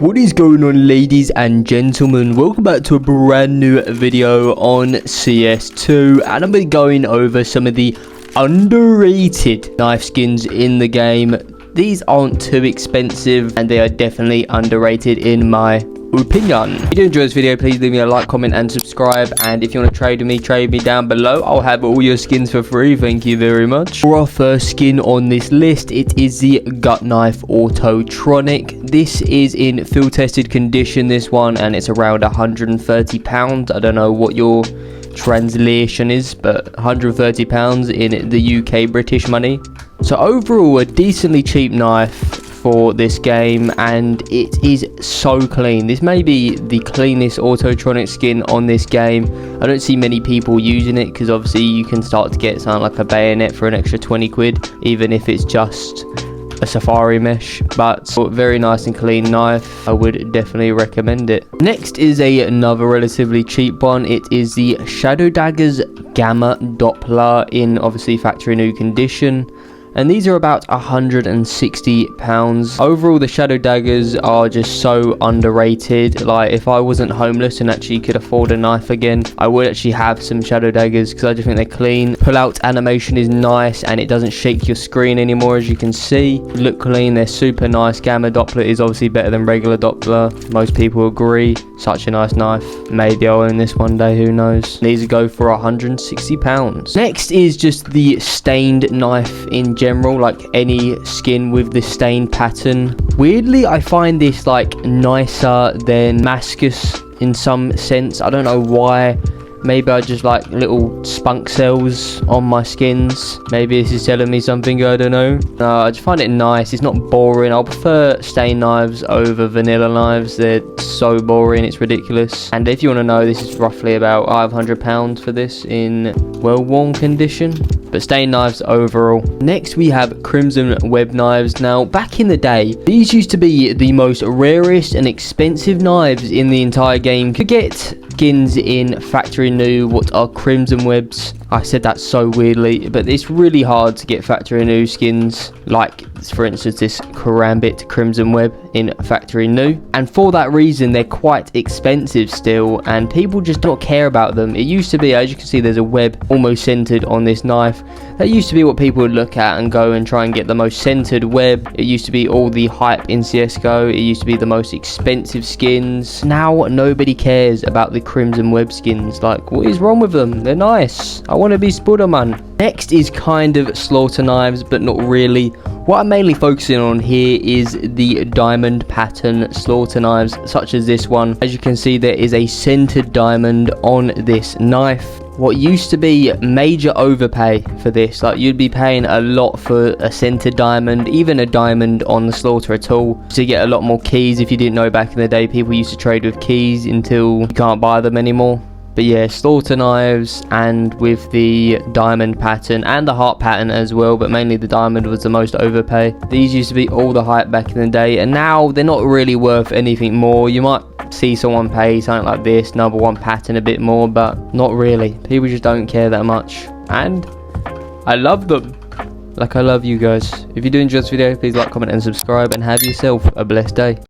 What is going on, ladies and gentlemen? Welcome back to a brand new video on CS2, and I'm going over some of the underrated knife skins in the game. These aren't too expensive and they are definitely underrated in my opinion. If you do enjoy this video, please leave me a like, comment and subscribe, and if you want to trade me down below. I'll have all your skins for free. Thank you very much. For our first skin on this list, it is the gut knife autotronic. This is in field tested condition, this one, and it's around £130. I don't know what your translation is, but £130 in the UK British money. So overall, a decently cheap knife for this game, and it is so clean. This may be the cleanest autotronic skin on this game. I don't see many people using it because obviously you can start to get something like a bayonet for an extra 20 quid, even if it's just a safari mesh. But very nice and clean knife. I would definitely recommend it. Next is another relatively cheap one. It is the Shadow Daggers Gamma Doppler in obviously factory new condition, and these are about £160. Overall, the Shadow Daggers are just so underrated. Like, if I wasn't homeless and actually could afford a knife again, I would actually have some Shadow Daggers because I just think they're clean. Pull out animation is nice and it doesn't shake your screen anymore, as you can see. Look clean, they're super nice. Gamma Doppler is obviously better than regular Doppler. Most people agree. Such a nice knife. Maybe I'll own this one day, who knows. These go for £160. Next is just the stained knife in general, like any skin with the stained pattern. Weirdly, I find this like nicer than Damascus in some sense. I don't know why. Maybe I just like little spunk cells on my skins. Maybe this is telling me something, I don't know. I just find it nice. It's not boring. I'll prefer stained knives over vanilla knives. They're so boring, it's ridiculous. And if you want to know, this is roughly about £500 for this in well-worn condition. But stained knives overall. Next we have Crimson Web knives. Now, back in the day, these used to be the most rarest and expensive knives in the entire game. To get skins in factory new what are Crimson Webs, I said that so weirdly, but it's really hard to get factory new skins, like for instance this Karambit Crimson Web in factory new, and for that reason they're quite expensive still, and people just don't care about them. It used to be, as you can see, there's a web almost centered on this knife. That used to be what people would look at and go and try and get the most centered web. It used to be all the hype in CSGO. It used to be the most expensive skins. Now nobody cares about the Crimson Web skins. Like, what is wrong with them? They're nice. I want to be Spider-Man. Next is kind of slaughter knives, but not really. What I'm mainly focusing on here is the diamond pattern slaughter knives, such as this one. As you can see, there is a centered diamond on this knife. What used to be major overpay for this, like you'd be paying a lot for a centered diamond, even a diamond on the slaughter at all, to get a lot more keys. If you didn't know, back in the day, people used to trade with keys until you can't buy them anymore. But yeah, slaughter knives, and with the diamond pattern and the heart pattern as well, but mainly the diamond was the most overpay. These used to be all the hype back in the day, and now they're not really worth anything more. You might see someone pay something like this, number one pattern, a bit more, but not really. People just don't care that much, and I love them. Like I love you guys. If you do enjoy this video, please like, comment and subscribe, and have yourself a blessed day.